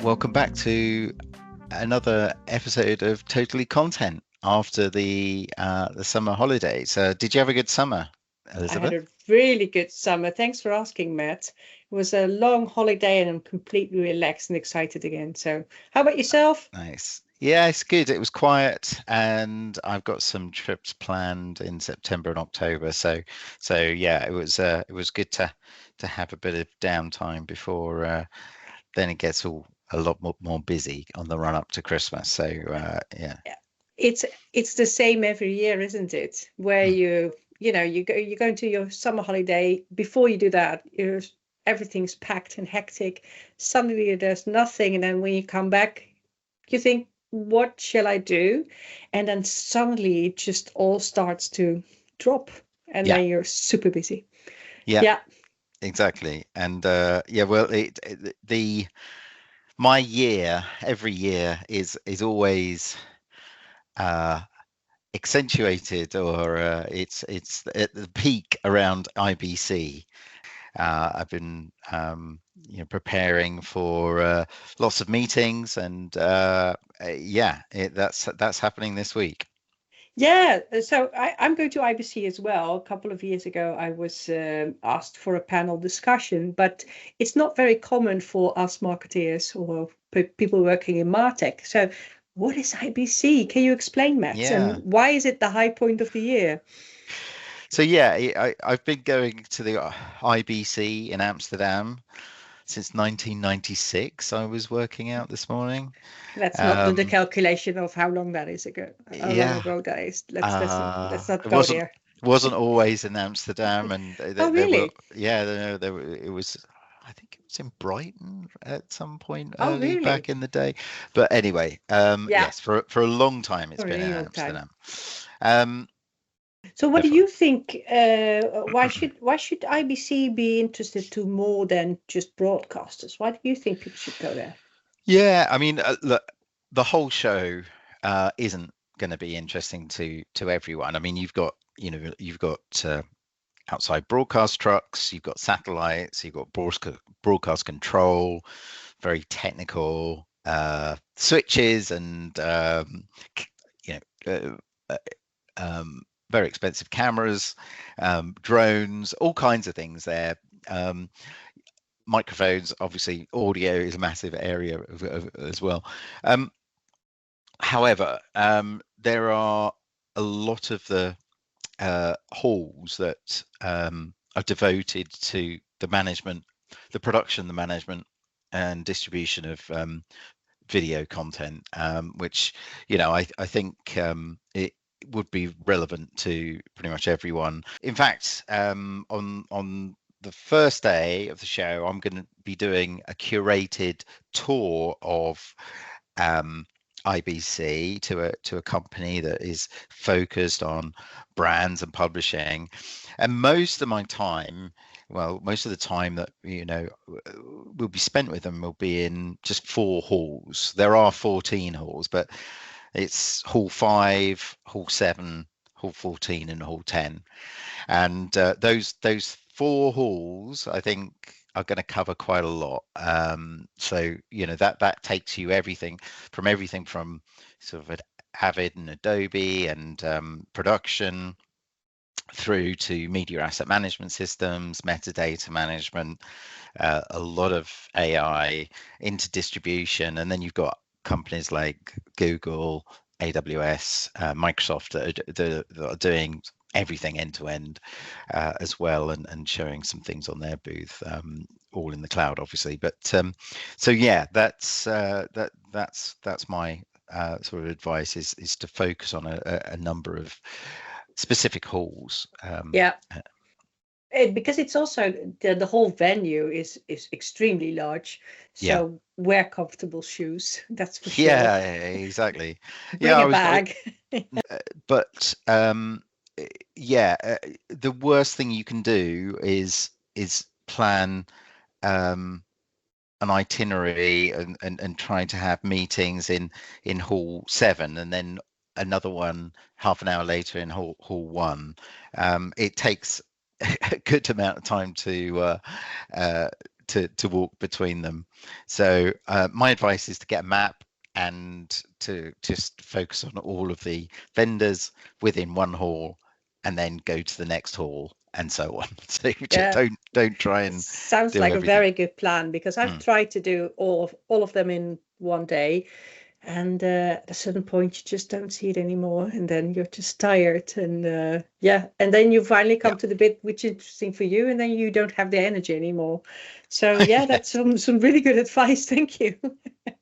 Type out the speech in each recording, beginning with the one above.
Welcome back to another episode of Totally Content after the summer holidays. Did you have a good summer, Elisabeth? I had a really good summer. Thanks for asking, Matt. It was a long holiday and I'm completely relaxed and excited again. So how about yourself? Nice. Yeah, it's good. It was quiet, and I've got some trips planned in September and October. So yeah, it was good to have a bit of downtime before then it gets all a lot more busy on the run up to Christmas. So yeah. It's the same every year, isn't it? Where you go into your summer holiday. Before you do that, everything's packed and hectic. Suddenly there's nothing, and then when you come back, you think, what shall I do? And then suddenly it just all starts to drop, and then you're super busy. Yeah. Exactly. And well, my year every year is always accentuated, or it's at the peak around IBC. I've been preparing for lots of meetings, and that's happening this week. Yeah, so I'm going to IBC as well. A couple of years ago, I was asked for a panel discussion, but it's not very common for us marketeers or people working in MarTech. So what is IBC? Can you explain, Matt? Yeah. And why is it the high point of the year? So yeah, I've been going to the IBC in Amsterdam since 1996. I was working out this morning. Let's not do the calculation of how long that is ago. How long ago that is. Let's not go there. It wasn't always in Amsterdam, and really? It was. I think it was in Brighton at some point really? back in the day. But anyway, yes, for a long time it's been in Amsterdam. So what do you think? Why should IBC be interested to more than just broadcasters? Why do you think people should go there? Yeah, I mean, look, the whole show isn't going to be interesting to everyone. I mean, you've got outside broadcast trucks, you've got satellites, you've got broadcast control, very technical switches, and very expensive cameras, drones, all kinds of things there. Microphones, obviously, audio is a massive area as well. However, there are a lot of the halls that are devoted to the management, the production, the management, and distribution of video content, which I think it would be relevant to pretty much everyone. In fact, on the first day of the show, I'm going to be doing a curated tour of IBC to a company that is focused on brands and publishing, and most of the time that will be spent with them will be in just 4 halls. There are 14 halls, but it's hall 5, hall 7, hall 14, and hall 10, and those 4 halls, I think, are going to cover quite a lot. So that takes you everything from sort of Avid and Adobe and production, through to media asset management systems, metadata management, a lot of AI into distribution, and then you've got companies like Google, AWS, Microsoft that are doing everything end to end as well, and showing some things on their booth, all in the cloud, obviously. But so yeah, that's my sort of advice is to focus on a number of specific halls. Because it's also the whole venue is extremely large, so wear comfortable shoes, that's for sure. Yeah, exactly. Bring a bag. But the worst thing you can do is plan an itinerary and trying to have meetings in hall 7 and then another one half an hour later in hall 1, it takes a good amount of time to walk between them. So my advice is to get a map and to just focus on all of the vendors within one hall and then go to the next hall and so on. So Yeah. don't try It and sounds do like a everything. very good plan, because I've tried to do all of them in one day, and at a certain point you just don't see it anymore, and then you're just tired, and yeah, and then you finally Yeah. come to the bit which is interesting for you, and then you don't have the energy anymore. So yeah, that's Yes. some really good advice. Thank you.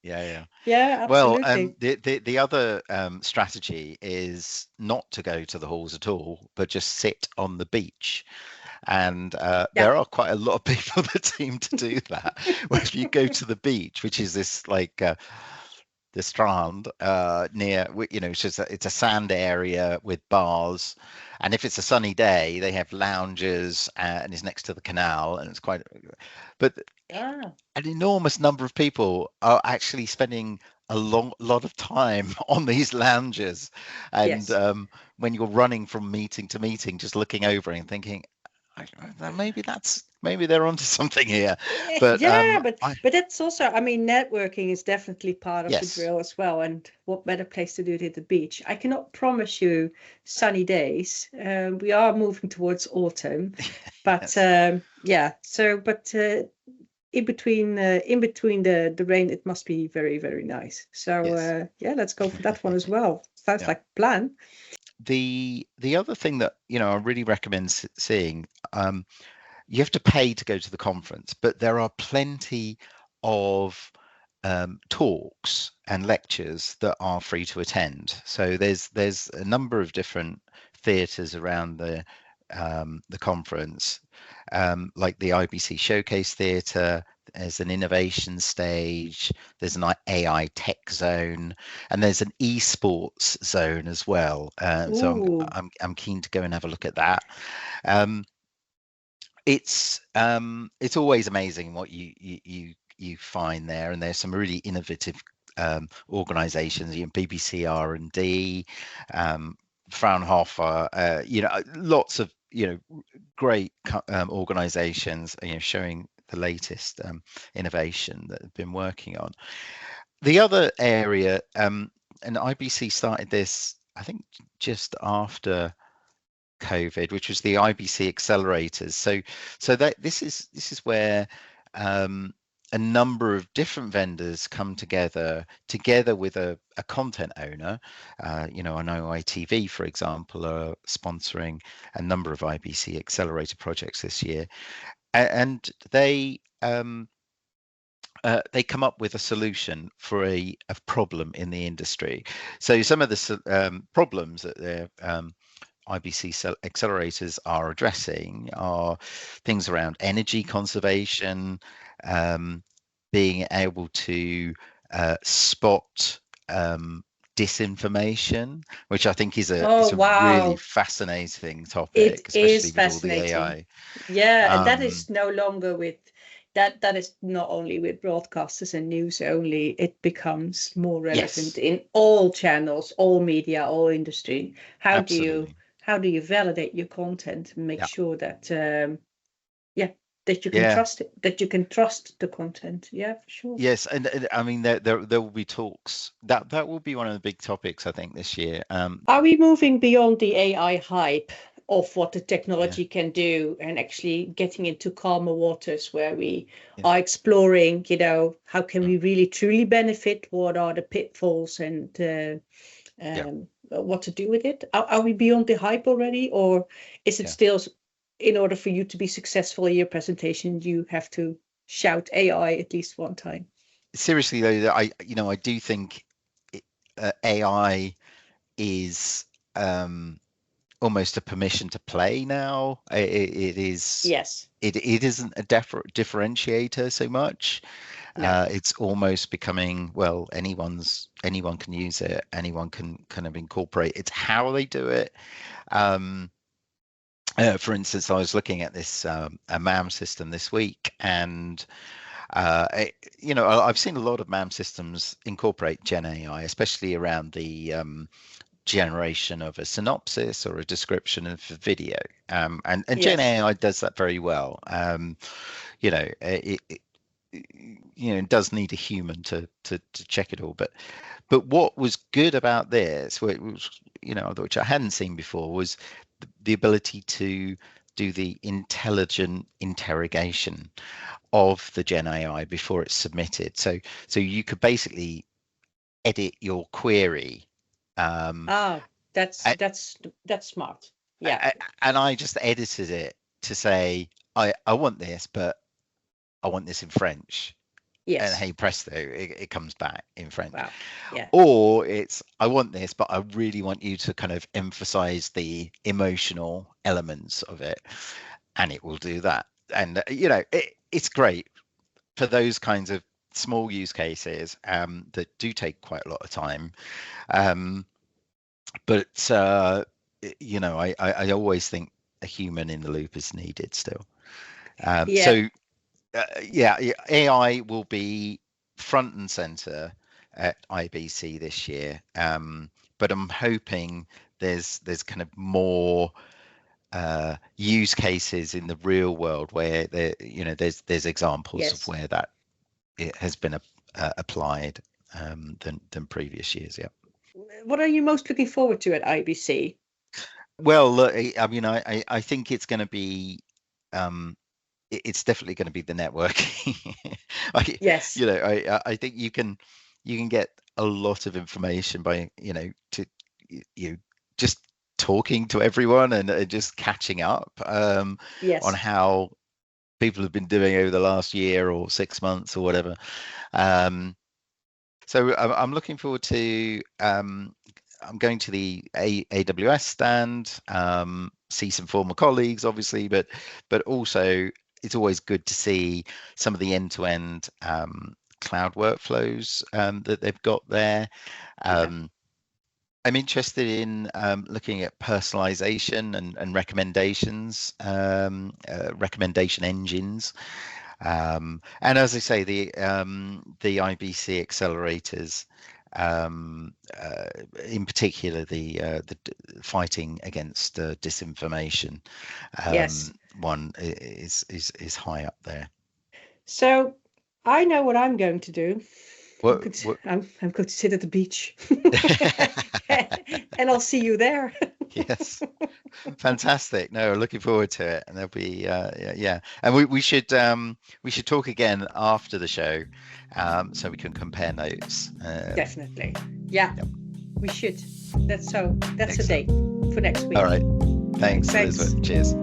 Yeah. Yeah, Well, absolutely. the other strategy is not to go to the halls at all, but just sit on the beach. And Yeah. there are quite a lot of people that seem to do that. Where if you go to the beach, which is this like the Strand near, it's a sand area with bars, and if it's a sunny day, they have lounges, and it's next to the canal, and it's quite. But Ah, an enormous number of people are actually spending a lot of time on these lounges, and yes. when you're running from meeting to meeting, just looking over and thinking, maybe they're onto something here, but Yeah, I but that's also, I mean, networking is definitely part of the yes, drill as well. And what better place to do it at the beach? I cannot promise you sunny days. We are moving towards autumn, but yes, yeah. So, but in between the rain, it must be very, very nice. So yes, yeah, let's go for that one as well. Sounds yeah. like a plan. The other thing that I really recommend seeing, you have to pay to go to the conference, but there are plenty of talks and lectures that are free to attend. So there's a number of different theatres around the conference, like the IBC Showcase Theatre. There's an innovation stage. There's an AI tech zone, and there's an esports zone as well. So Ooh. I'm keen to go and have a look at that. Um, it's always amazing what you find there, and there's some really innovative organizations, BBC R&D, Fraunhofer, lots of great organizations, showing the latest innovation that have been working on. The other area, and IBC started this, I think, just after COVID, which was the IBC accelerators. So that this is where a number of different vendors come together with a content owner. I know ITV, for example, are sponsoring a number of IBC accelerator projects this year, and they come up with a solution for a problem in the industry. So some of the problems that they're IBC accelerators are addressing are things around energy conservation, being able to spot disinformation, which I think is a Oh, really wow. fascinating It topic, is especially with all the fascinating. AI. Yeah, and that Um, is no longer with that is not only with broadcasters and news only. It becomes more relevant yes, in all channels, all media, all industry. absolutely. How do you validate your content and make Yeah, sure that yeah, that you can yeah. trust it, that you can trust the content. Yeah, for sure. Yes, and I mean there will be talks that will be one of the big topics I think this year. Are we moving beyond the AI hype of what the Yeah, technology can do and actually getting into calmer waters where we yeah, are exploring, how can mm, we really truly benefit? What are the pitfalls and yeah, what to do with it? Are we beyond the hype already, or is it yeah. still, in order for you to be successful in your presentation, you have to shout AI at least one time? Seriously though, that I do think AI is almost a permission to play now. It is. Yes. It isn't a differentiator so much. No. It's almost becoming, well, anyone can use it. Anyone can kind of incorporate. It's how they do it. Um, for instance, I was looking at this a MAM system this week, and I've seen a lot of MAM systems incorporate Gen AI, especially around the generation of a synopsis or a description of a video. And Gen Yes. AI does that very well. It does need a human to check it all. But what was good about this, which I hadn't seen before, was the ability to do the intelligent interrogation of the Gen AI before it's submitted. So you could basically edit your query. That's smart. Yeah. And I just edited it to say, I want this, but I want this in French. Yes. And hey presto, it comes back in French. Wow. Yeah. Or it's, I want this, but I really want you to kind of emphasize the emotional elements of it, and it will do that. And it's great for those kinds of small use cases that do take quite a lot of time. But I always think a human in the loop is needed still. So AI will be front and center at IBC this year, but I'm hoping there's kind of more use cases in the real world where there's examples of where that it has been applied than previous years. Yeah. What are you most looking forward to at IBC? Well, look, I mean, I think it's going to be it's definitely going to be the networking. Yes. I think you can get a lot of information by just talking to everyone and just catching up on how people have been doing over the last year or 6 months or whatever. So I'm looking forward to I'm going to the AWS stand, see some former colleagues, obviously, but also it's always good to see some of the end-to-end cloud workflows that they've got there. I'm interested in looking at personalization and recommendations, recommendation engines. And as I say, the IBC accelerators, in particular, the fighting against disinformation one is high up there. So I know what I'm going to do. I'm going to sit at the beach and I'll see you there. Yes, fantastic. No, looking forward to it, and there'll be and we should talk again after the show, so we can compare notes. Definitely, yeah. We should. That's a date for next week. All right, thanks. Elizabeth. Cheers.